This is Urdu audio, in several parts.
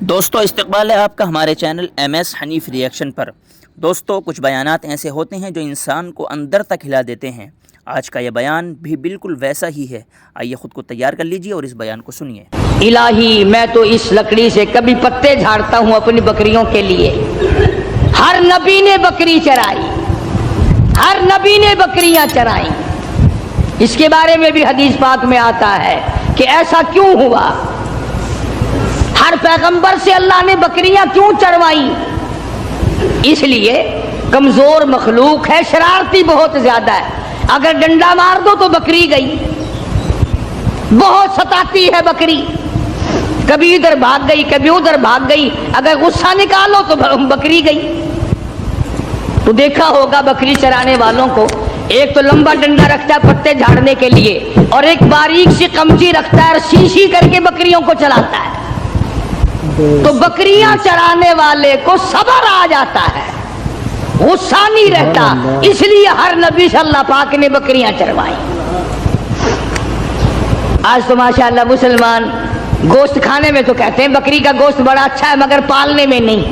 دوستو استقبال ہے آپ کا ہمارے channel M S Hanif reaction پر۔ دوستو کچھ بیانات ایسے ہوتے ہیں جو انسان کو اندر تک ہلا دیتے ہیں۔ آج کا یہ بیان بھی بالکل ویسا ہی ہے۔ آئیے خود کو تیار کر لیجئے اور اس بیان کو سنیے۔ الہی میں تو اس لکڑی سے کبھی پتے جھاڑتا ہوں اپنی بکریوں کے لیے۔ ہر نبی نے بکری چرائی، ہر نبی نے بکریاں چرائیں۔ اس کے بارے میں بھی حدیث پاک میں آتا ہے کہ ایسا کیوں ہوا، ہر پیغمبر سے اللہ نے بکریاں کیوں چروائیں؟ اس لیے کمزور مخلوق ہے، شرارتی بہت زیادہ ہے، اگر ڈنڈا مار دو تو بکری گئی، بہت ستاتی ہے بکری، کبھی ادھر بھاگ گئی کبھی ادھر بھاگ گئی، اگر غصہ نکالو تو بکری گئی۔ تو دیکھا ہوگا بکری چرانے والوں کو، ایک تو لمبا ڈنڈا رکھتا ہے پتے جھاڑنے کے لیے، اور ایک باریک سی قمچی رکھتا ہے اور سی کر کے بکریوں کو چلاتا ہے۔ تو بکریاں چرانے والے کو صبر آ جاتا ہے، غصہ نہیں رہتا، اس لیے ہر نبی سے اللہ پاک نے بکریاں چروائیں۔ آج تو ماشاءاللہ مسلمان گوشت کھانے میں تو کہتے ہیں بکری کا گوشت بڑا اچھا ہے، مگر پالنے میں نہیں۔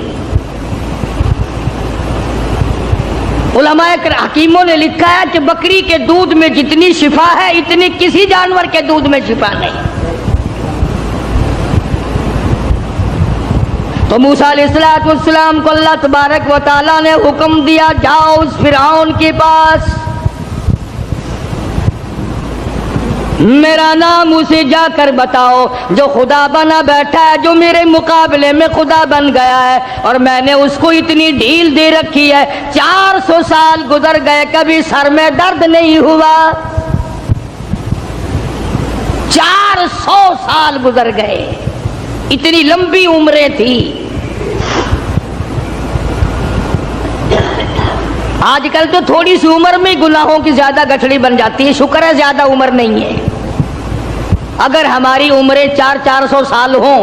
علماء حکیموں نے لکھا ہے کہ بکری کے دودھ میں جتنی شفا ہے اتنی کسی جانور کے دودھ میں شفا نہیں۔ تو موسیٰ علیہ السلام کو اللہ تبارک و تعالیٰ نے حکم دیا، جاؤ اس فرعون کے پاس، میرا نام اسے جا کر بتاؤ جو خدا بنا بیٹھا ہے، جو میرے مقابلے میں خدا بن گیا ہے، اور میں نے اس کو اتنی ڈھیل دے رکھی ہے، 400 سال گزر گئے کبھی سر میں درد نہیں ہوا، 400 سال گزر گئے، اتنی لمبی عمریں تھی۔ آج کل تو تھوڑی سی عمر میں گناہوں کی زیادہ گٹھڑی بن جاتی ہے، شکر ہے زیادہ عمر نہیں ہے۔ اگر ہماری عمریں 400 سال ہوں،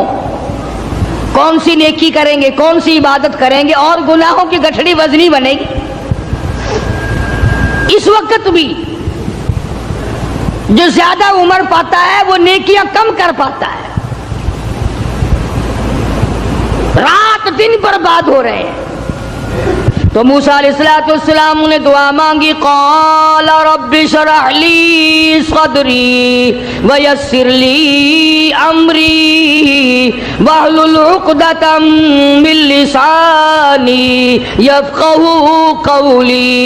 کون سی نیکی کریں گے، کون سی عبادت کریں گے، اور گناہوں کی گٹھڑی وزنی بنے گی۔ اس وقت بھی جو زیادہ عمر پاتا ہے وہ نیکیاں کم کر پاتا ہے، رات دن برباد ہو رہے ہیں۔ تو موسیٰ علیہ السلام نے دعا مانگی، قال رب اشرح لی صدری ویسر لی امری واحلل عقدۃ من لسانی یفقہوا قولی۔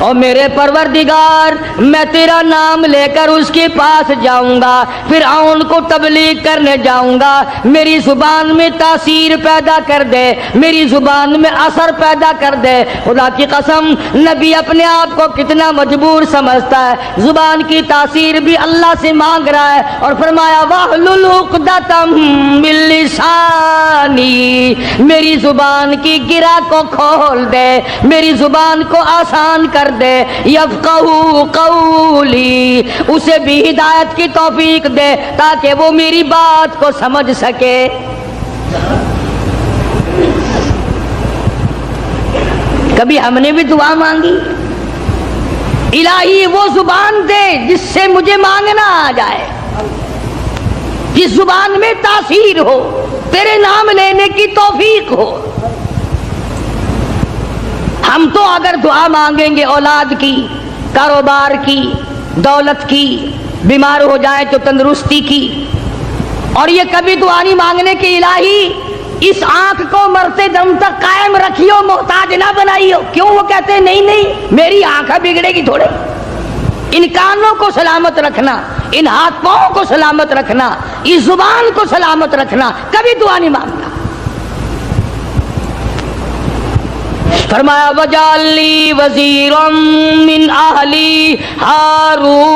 اور میرے پروردگار میں تیرا نام لے کر اس کے پاس جاؤں گا، فرعون کو تبلیغ کرنے جاؤں گا، میری زبان میں تاثیر پیدا کر دے، میری زبان میں اثر پیدا کر دے۔ خدا کی قسم نبی اپنے آپ کو کتنا مجبور سمجھتا ہے، زبان کی تاثیر بھی اللہ سے مانگ رہا ہے، اور فرمایا واحلل عقدۃ من لسانی، میری زبان کی گرہ کو کھول دے، میری زبان کو آسان کر دے، یفقہوا قولی، اسے بھی ہدایت کی توفیق دے تاکہ وہ میری بات کو سمجھ سکے۔ کبھی ہم نے بھی دعا مانگی، الہی وہ زبان دے جس سے مجھے مانگنا آ جائے، جس زبان میں تاثیر ہو، تیرے نام لینے کی توفیق ہو۔ ہم تو اگر دعا مانگیں گے اولاد کی، کاروبار کی، دولت کی، بیمار ہو جائیں تو تندرستی کی، اور یہ کبھی دعا نہیں مانگنے کہ الہی اس آنکھ کو مرتے دم تک قائم رکھیو، محتاج نہ بنائیو۔ کیوں؟ وہ کہتے ہیں نہیں میری آنکھ بگڑے گی تھوڑے، ان کانوں کو سلامت رکھنا، ان ہاتھ پاؤں کو سلامت رکھنا، اس زبان کو سلامت رکھنا، کبھی دعا نہیں مانگتا۔ فرمایا وجعل لی وزیرا من اہلی ہارون،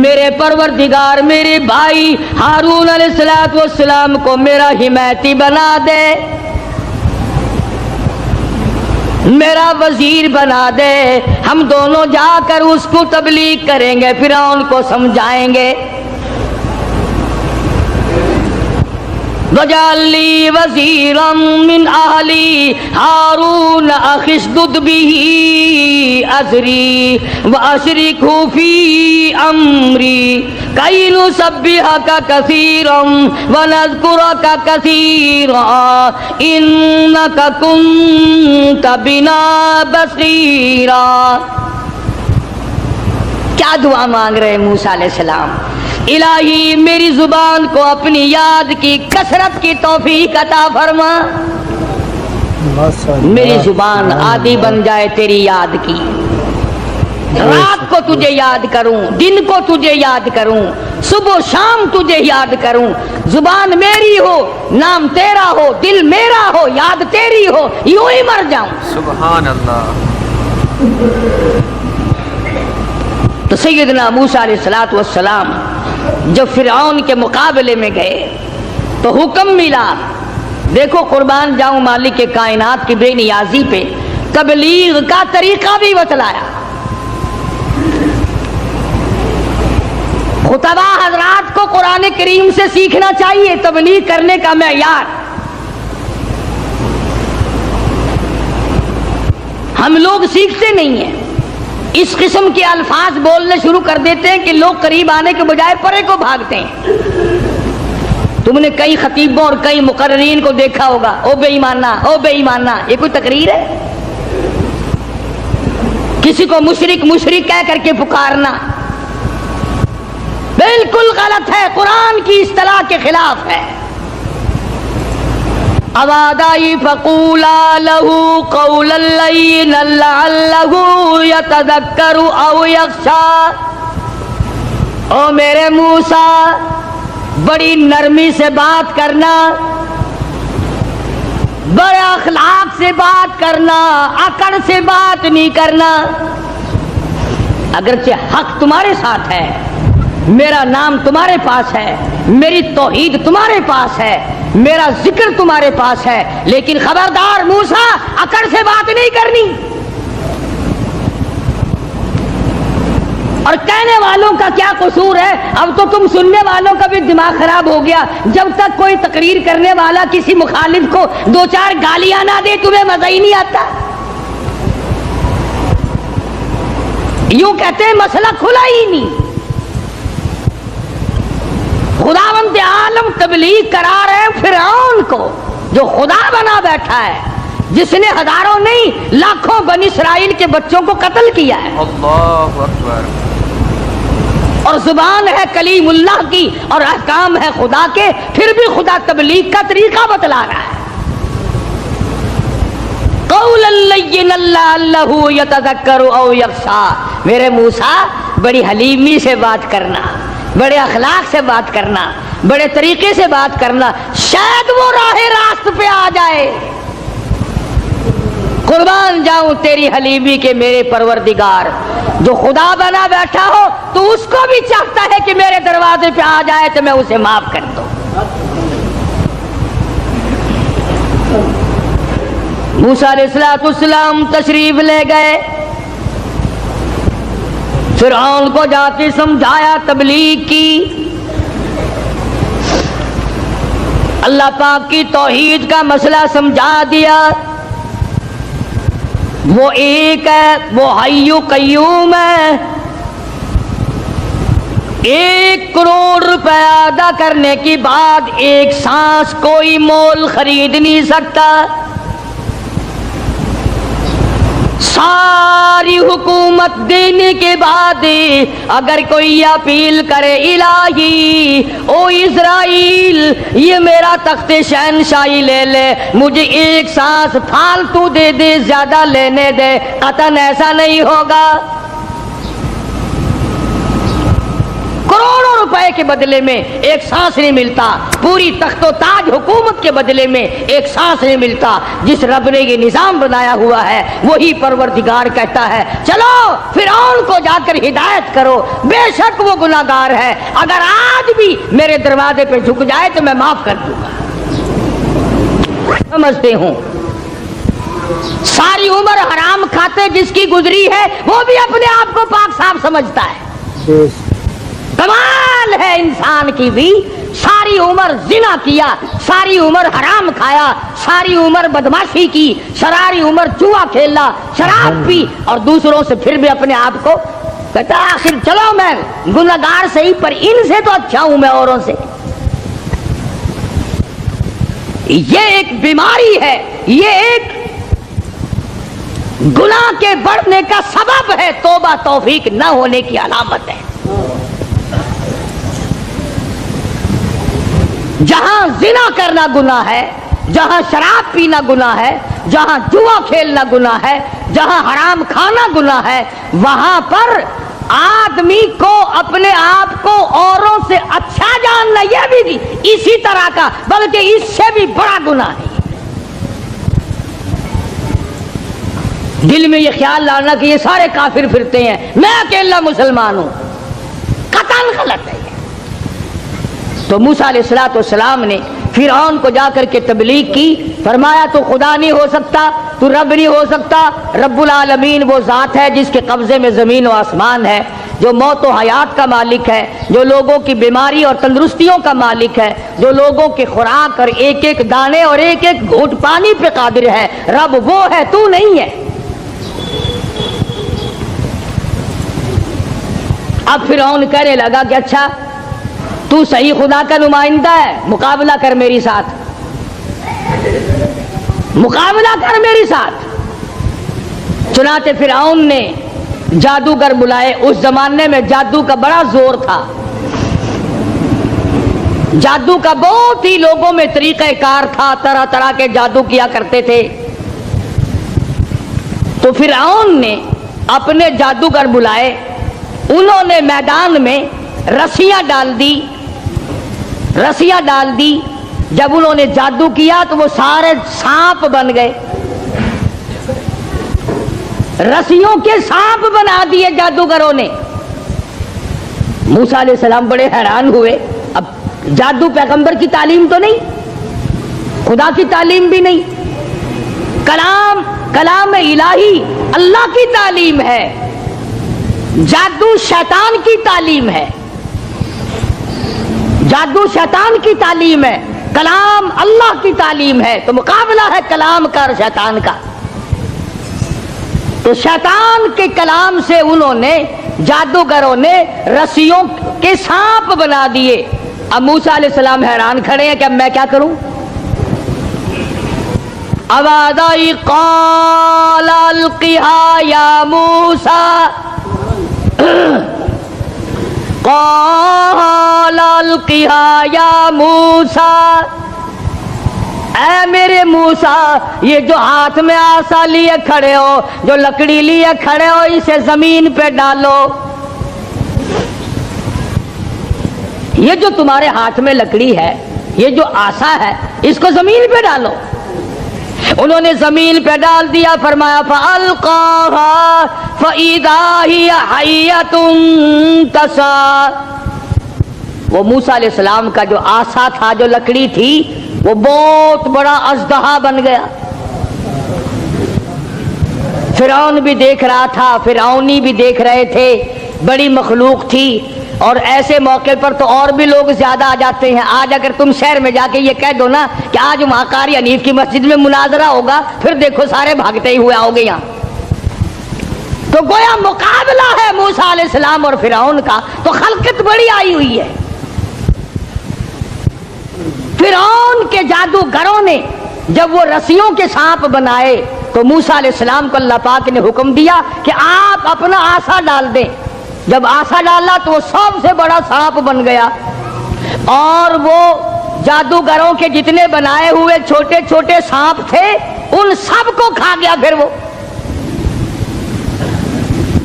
میرے پروردگار میرے بھائی ہارون علیہ السلام کو میرا حمایتی بنا دے، میرا وزیر بنا دے، ہم دونوں جا کر اس کو تبلیغ کریں گے، فرعون کو سمجھائیں گے۔ وجعل لي وزيرا من أهلي هارون أخي اشدد به أزري وأشركه في أمري كي نسبحك كثيرا ونذكرك كثيرا إنك كنت بنا بصيرا. کیا دعا مانگ رہے ہیں موسیٰ علیہ السلام؟ الہی میری زبان کو اپنی یاد کی کثرت کی توفیق عطا فرما، میری زبان عادی بن جائے تیری یاد کی، رات کو تجھے یاد کروں، دن کو تجھے یاد کروں، صبح و شام تجھے یاد کروں، زبان میری ہو، نام تیرا ہو، دل میرا ہو، یاد تیری ہو، یوں ہی مر جاؤں. سبحان اللہ. تو سیدنا موسیٰ علیہ السلام جب فرعون کے مقابلے میں گئے تو حکم ملا، دیکھو قربان جاؤں مالک کے کائنات کی بے نیازی پہ تبلیغ کا طریقہ بھی بتلایا. خطبہ حضرات کو قرآن کریم سے سیکھنا چاہیے تبلیغ کرنے کا معیار. ہم لوگ سیکھتے نہیں ہیں، اس قسم کے الفاظ بولنے شروع کر دیتے ہیں کہ لوگ قریب آنے کے بجائے پرے کو بھاگتے ہیں. تم نے کئی خطیبوں اور کئی مقررین کو دیکھا ہوگا، او بے ایمانہ، او بے ایمانہ. یہ کوئی تقریر ہے؟ کسی کو مشرک کہہ کر کے پکارنا بالکل غلط ہے، قرآن کی اصطلاح کے خلاف ہے. اوادائی فقولا لہو قولا لینا لعلہ یتذکر او یخشی. او میرے موسیٰ بڑی نرمی سے بات کرنا، بڑے اخلاق سے بات کرنا، اکڑ سے بات نہیں کرنا. اگرچہ حق تمہارے ساتھ ہے، میرا نام تمہارے پاس ہے، میری توحید تمہارے پاس ہے، میرا ذکر تمہارے پاس ہے، لیکن خبردار موسیٰ اکڑ سے بات نہیں کرنی. اور کہنے والوں کا کیا قصور ہے؟ اب تو تم سننے والوں کا بھی دماغ خراب ہو گیا. جب تک کوئی تقریر کرنے والا کسی مخالف کو دو چار گالیاں نہ دے تمہیں مزہ ہی نہیں آتا. یوں کہتے ہیں مسئلہ کھلا ہی نہیں. خداوند عالم تبلیغ کرا رہے فرعون کو جو خدا بنا بیٹھا ہے، جس نے ہزاروں نہیں لاکھوں بنی اسرائیل کے بچوں کو قتل کیا ہے. اللہ اکبر. اور زبان ہے کلیم اللہ کی اور احکام ہے خدا کے، پھر بھی خدا تبلیغ کا طریقہ بتلا رہا ہے. قولا لینا لعلہ یتذکر او یخشی. میرے موسیٰ بڑی حلیمی سے بات کرنا، بڑے اخلاق سے بات کرنا، بڑے طریقے سے بات کرنا، شاید وہ راہ راست پہ آ جائے. قربان جاؤں تیری حلیمی کے میرے پروردگار، جو خدا بنا بیٹھا ہو تو اس کو بھی چاہتا ہے کہ میرے دروازے پہ آ جائے تو میں اسے معاف کر دوں. موسیٰ علیہ السلام تشریف لے گئے، فرعون کو جا کے سمجھایا، تبلیغ کی. اللہ پاک کی توحید کا مسئلہ سمجھا دیا. وہ ایک ہے، وہ حی قیوم ہے. 1 کروڑ روپے ادا کرنے کے بعد ایک سانس کوئی مول خرید نہیں سکتا. ساری حکومت دینے کے بعد اگر کوئی اپیل کرے الہی او اسرائیل یہ میرا تخت شہنشاہی لے لے، مجھے ایک سانس فالتو دے دے، زیادہ لینے دے، قطعاً ایسا نہیں ہوگا. کروڑوں روپے کے بدلے میں ایک سانس نہیں ملتا، پوری تخت و تاج حکومت کے بدلے میں ایک سانس نہیں ملتا. جس رب نے یہ نظام بنایا ہوا ہے وہی پروردگار کہتا ہے چلو فرعون کو جا کر ہدایت کرو، بے شک وہ گناہگار ہے، اگر آج بھی میرے دروازے پہ جھک جائے تو میں معاف کر دوں گا. سمجھتے ہوں ساری عمر حرام کھاتے جس کی گزری ہے وہ بھی اپنے آپ کو پاک صاف سمجھتا ہے. کمال ہے انسان کی بھی، ساری ساری عمر زنا کیا، ساری عمر حرام کھایا، ساری عمر بدماشی کی، ساری عمر جوا کھیلا، شراب پی، اور دوسروں سے پھر بھی اپنے آپ کو کہتا آخر چلو میں گنہگار صحیح پر ان سے تو اچھا ہوں میں اوروں سے. یہ ایک بیماری ہے، یہ ایک گناہ کے بڑھنے کا سبب ہے، توبہ توفیق نہ ہونے کی علامت ہے. جہاں زنا کرنا گناہ ہے، جہاں شراب پینا گناہ ہے، جہاں جوا کھیلنا گناہ ہے، جہاں حرام کھانا گناہ ہے، وہاں پر آدمی کو اپنے آپ کو اوروں سے اچھا جاننا یہ بھی اسی طرح کا بلکہ اس سے بھی بڑا گناہ ہے. دل میں یہ خیال لانا کہ یہ سارے کافر پھرتے ہیں، میں اکیلا مسلمان ہوں، قطعاً غلط ہے. تو موسیٰ علیہ السلام نے فرعون کو جا کر کے تبلیغ کی، فرمایا تو خدا نہیں ہو سکتا، تو رب نہیں ہو سکتا. رب العالمین وہ ذات ہے جس کے قبضے میں زمین و آسمان ہے، جو موت و حیات کا مالک ہے، جو لوگوں کی بیماری اور تندرستیوں کا مالک ہے، جو لوگوں کی خوراک اور ایک ایک دانے اور ایک ایک گھونٹ پانی پہ قادر ہے. رب وہ ہے، تو نہیں ہے. اب فرعون کہنے لگا کہ اچھا تو صحیح خدا کا نمائندہ ہے، مقابلہ کر میری ساتھ، مقابلہ کر میری ساتھ. چنانچہ فرعون نے جادوگر بلائے. اس زمانے میں جادو کا بڑا زور تھا، جادو کا بہت ہی لوگوں میں طریقہ کار تھا، طرح طرح کے جادو کیا کرتے تھے. تو فرعون نے اپنے جادوگر بلائے، انہوں نے میدان میں رسیاں ڈال دی، رسیاں ڈال دی. جب انہوں نے جادو کیا تو وہ سارے سانپ بن گئے، رسیوں کے سانپ بنا دیے جادوگروں نے. موسیٰ علیہ السلام بڑے حیران ہوئے. اب جادو پیغمبر کی تعلیم تو نہیں، خدا کی تعلیم بھی نہیں، کلام الہی اللہ کی تعلیم ہے. جادو شیطان کی تعلیم ہے، جادو شیطان کی تعلیم ہے، کلام اللہ کی تعلیم ہے. تو مقابلہ ہے کلام کا اور شیطان کا. تو شیطان کے کلام سے انہوں نے، جادوگروں نے رسیوں کے سانپ بنا دیے. اب موسیٰ علیہ السلام حیران کھڑے ہیں کہ اب میں کیا کروں. آواز آئی قال القها یا موسیٰ، قال القها یا موسیٰ، اے میرے موسیٰ یہ جو ہاتھ میں آسا لیے کھڑے ہو، جو لکڑی لیے کھڑے ہو، اسے زمین پہ ڈالو. یہ جو تمہارے ہاتھ میں لکڑی ہے، یہ جو آسا ہے، اس کو زمین پہ ڈالو. انہوں نے زمین پہ ڈال دیا. فرمایا فَأَلْقَاهَا فَإِذَا هِيَ حَيَّةٌ تَسْعَىٰ. وہ موسیٰ علیہ السلام کا جو آسا تھا، جو لکڑی تھی، وہ بہت بڑا اژدہا بن گیا. فرعون بھی دیکھ رہا تھا، فرعونی بھی دیکھ رہے تھے، بڑی مخلوق تھی. اور ایسے موقع پر تو اور بھی لوگ زیادہ آ جاتے ہیں. آج اگر تم شہر میں جا کے یہ کہہ دو نا کہ آج وہاں قاری حنیف کی مسجد میں مناظرہ ہوگا، پھر دیکھو سارے بھاگتے ہی ہوئے آؤ گے یہاں. تو گویا مقابلہ ہے موسیٰ علیہ السلام اور فرعون کا. تو خلقت بڑی آئی ہوئی ہے. فرعون کے جادوگروں نے جب وہ رسیوں کے سانپ بنائے تو موسیٰ علیہ السلام کو اللہ پاک نے حکم دیا کہ آپ اپنا آسا ڈال دیں. جب آسا ڈالا تو وہ سب سے بڑا سانپ بن گیا، اور وہ جادوگروں کے جتنے بنائے ہوئے چھوٹے چھوٹے سانپ تھے ان سب کو کھا گیا. پھر وہ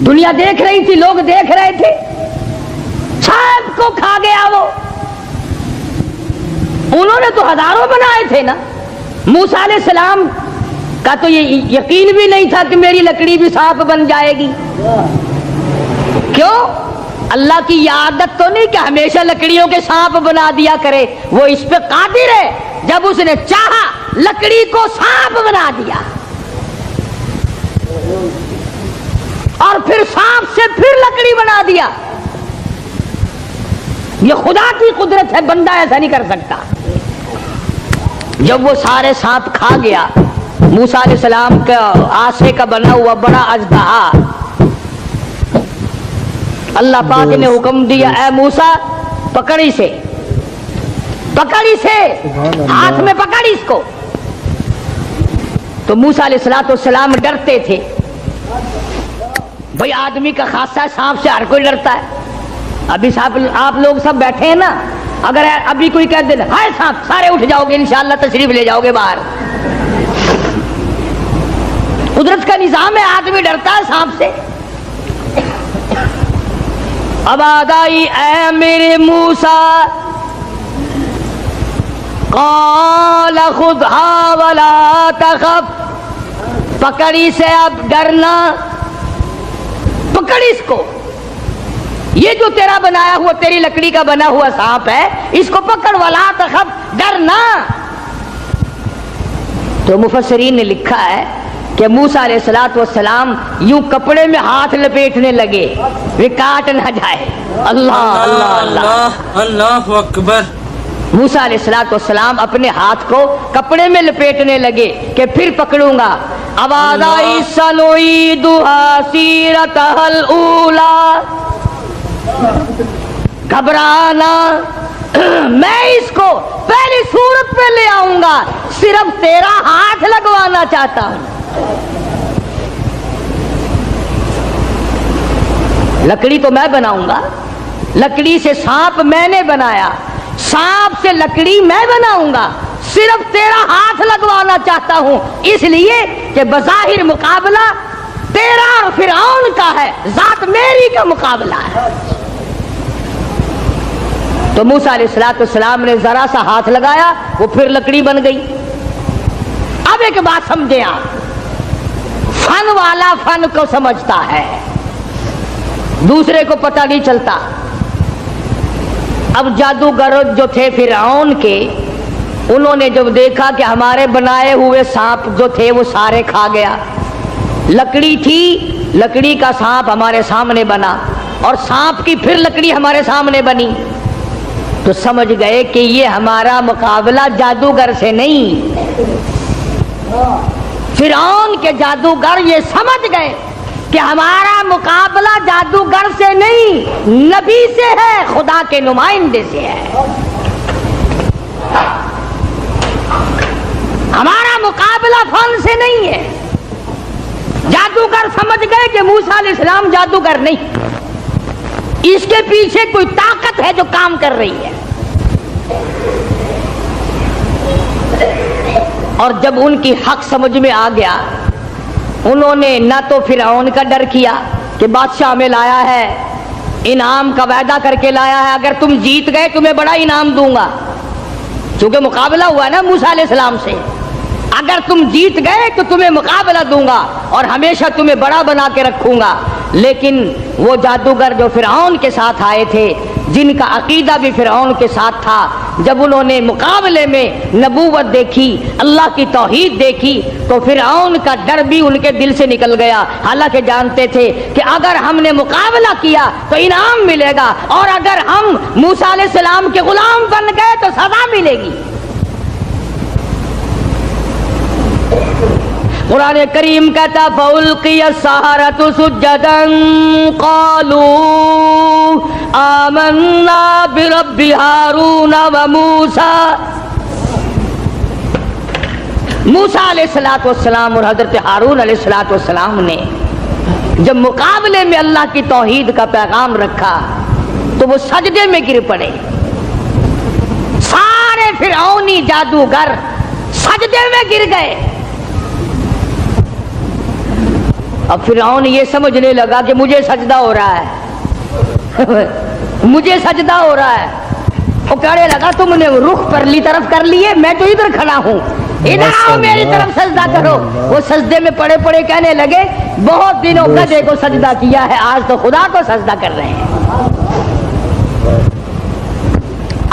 دنیا دیکھ رہی تھی، لوگ دیکھ رہے تھے، سب کو کھا گیا وہ. انہوں نے تو ہزاروں بنائے تھے نا. موسیٰ علیہ السلام کا تو یہ یقین بھی نہیں تھا کہ میری لکڑی بھی سانپ بن جائے گی. کیوں؟ اللہ کی یہ عادت تو نہیں کہ ہمیشہ لکڑیوں کے سانپ بنا دیا کرے. وہ اس پہ قادر ہے، جب اس نے چاہا لکڑی کو سانپ بنا دیا، اور پھر سانپ سے پھر لکڑی بنا دیا. یہ خدا کی قدرت ہے، بندہ ایسا نہیں کر سکتا۔ جب وہ سارے سانپ کھا گیا، موسیٰ علیہ السلام کا آسے کا بنا ہوا بڑا اژدہا، اللہ پاک نے حکم دیا اے موسیٰ پکڑ اسے، پکڑ اسے، ہاتھ میں پکڑ اس کو۔ تو موسیٰ علیہ السلام ڈرتے تھے، بھئی آدمی کا خاصہ سانپ سے ہر کوئی ڈرتا ہے۔ ابھی آپ لوگ سب بیٹھے ہیں نا، اگر ابھی کوئی کہہ دے ہائے سانپ، سارے اٹھ جاؤ گے انشاءاللہ، تشریف لے جاؤ گے باہر۔ قدرت کا نظام ہے، آدمی ڈرتا ہے سانپ سے۔ اب آگائی اے میرے موسیٰ، قال خذھا ولا تخف، پکڑ اسے، اب ڈرنا، پکڑ اس کو، یہ جو تیرا بنایا ہوا، تیری لکڑی کا بنا ہوا سانپ ہے، اس کو پکڑ، ولا تخف، ڈرنا۔ تو مفسرین نے لکھا ہے کہ موسیٰ علیہ السلام یوں کپڑے میں ہاتھ لپیٹنے لگے، وہ کاٹ نہ جائے۔ اللہ اللہ اللہ اللہ اکبر۔ موسیٰ علیہ السلام اپنے ہاتھ کو کپڑے میں لپیٹنے لگے کہ پھر پکڑوں گا۔ آواز آئی سنعیدھا سیرتھا الاولی، گھبرانا، میں اس کو پہلی صورت پہ لے آؤں گا، صرف تیرا ہاتھ لگوانا چاہتا ہوں۔ لکڑی تو میں بناؤں گا، لکڑی سے سانپ میں نے بنایا، سانپ سے لکڑی میں بناؤں گا، صرف تیرا ہاتھ لگوانا چاہتا ہوں، اس لیے کہ بظاہر مقابلہ تیرا اور فرعون کا ہے، ذات میری کا مقابلہ ہے۔ تو موسیٰ علیہ السلام نے ذرا سا ہاتھ لگایا، وہ پھر لکڑی بن گئی۔ اب ایک بات سمجھے آپ، فن والا فن کو سمجھتا ہے، دوسرے کو پتہ نہیں چلتا۔ اب جادوگر جو تھے فرعون کے، انہوں نے جب دیکھا کہ ہمارے بنائے ہوئے سانپ جو تھے وہ سارے کھا گیا، لکڑی تھی، لکڑی کا سانپ ہمارے سامنے بنا، اور سانپ کی پھر لکڑی ہمارے سامنے بنی، تو سمجھ گئے کہ یہ ہمارا مقابلہ جادوگر سے نہیں۔ فرعون کے جادوگر یہ سمجھ گئے کہ ہمارا مقابلہ جادوگر سے نہیں، نبی سے ہے، خدا کے نمائندے سے ہے۔ ہمارا مقابلہ فن سے نہیں ہے۔ جادوگر سمجھ گئے کہ موسیٰ علیہ السلام جادوگر نہیں، اس کے پیچھے کوئی طاقت ہے جو کام کر رہی ہے۔ اور جب ان کی حق سمجھ میں آ گیا، انہوں نے نہ تو فرعون کا ڈر کیا کہ بادشاہ میں لایا ہے، انعام کا وعدہ کر کے لایا ہے، اگر تم جیت گئے تمہیں بڑا انعام دوں گا، چونکہ مقابلہ ہوا نا موسیٰ علیہ السلام سے، اگر تم جیت گئے تو تمہیں مقابلہ دوں گا اور ہمیشہ تمہیں بڑا بنا کے رکھوں گا۔ لیکن وہ جادوگر جو فرعون کے ساتھ آئے تھے، جن کا عقیدہ بھی فرعون کے ساتھ تھا، جب انہوں نے مقابلے میں نبوت دیکھی، اللہ کی توحید دیکھی، تو فرعون کا ڈر بھی ان کے دل سے نکل گیا، حالانکہ جانتے تھے کہ اگر ہم نے مقابلہ کیا تو انعام ملے گا، اور اگر ہم موسیٰ علیہ السلام کے غلام بن گئے تو سزا ملے گی۔ قرآن کریم کہتا فَأُلْقِيَ السَّحَرَةُ سُجَّدًا قَالُوا آمَنَّا بِرَبِّ هَارُونَ وَمُوسَىٰ۔ موسیٰ علیہ السلام اور حضرت ہارون علیہ السلام نے جب مقابلے میں اللہ کی توحید کا پیغام رکھا تو وہ سجدے میں گر پڑے، سارے فرعونی جادوگر سجدے میں گر گئے۔ اب فرعون یہ سمجھنے لگا کہ مجھے سجدہ ہو رہا ہے، مجھے سجدہ ہو رہا ہے۔ وہ کہنے لگا تم نے رخ پرلی طرف کر لیے، میں تو ادھر کھڑا ہوں، ادھر آؤ میری طرف سجدہ کرو۔ وہ سجدے میں پڑے پڑے کہنے لگے بہت دنوں گدھے کو سجدہ کیا ہے، آج تو خدا کو سجدہ کر رہے ہیں،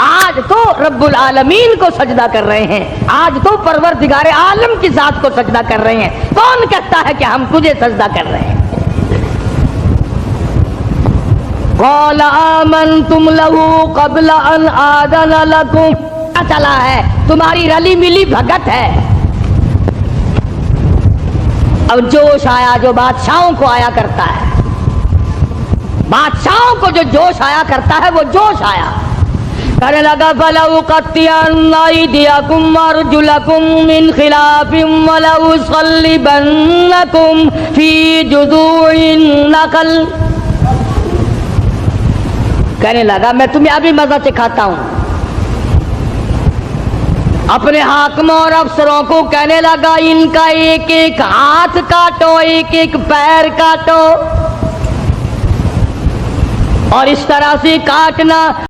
آج تو رب العالمین کو سجدہ کر رہے ہیں، آج تو پروردگار عالم کی ذات کو سجدہ کر رہے ہیں۔ کون کہتا ہے کہ ہم تجھے سجدہ کر رہے ہیں؟ قال آمنتم له قبل ان آذن لكم، پتہ چلا ہے تمہاری رلی ملی بھگت ہے۔ اب جوش آیا جو بادشاہوں کو آیا کرتا ہے، بادشاہوں کو جو جوش آیا کرتا ہے وہ جوش آیا، کہنے لگا فَلَأُقَطِّعَنَّ أَيْدِيَكُمْ وَأَرْجُلَكُمْ مِنْ خِلَافٍ وَلَأُصَلِّبَنَّكُمْ فِي جُذُوعِ النَّخْلِ، کہنے لگا میں تمہیں ابھی مزہ چکھاتا ہوں۔ اپنے حاکموں اور افسروں کو کہنے لگا ان کا ایک ایک ہاتھ کاٹو، ایک ایک پیر کاٹو، اور اس طرح سے کاٹنا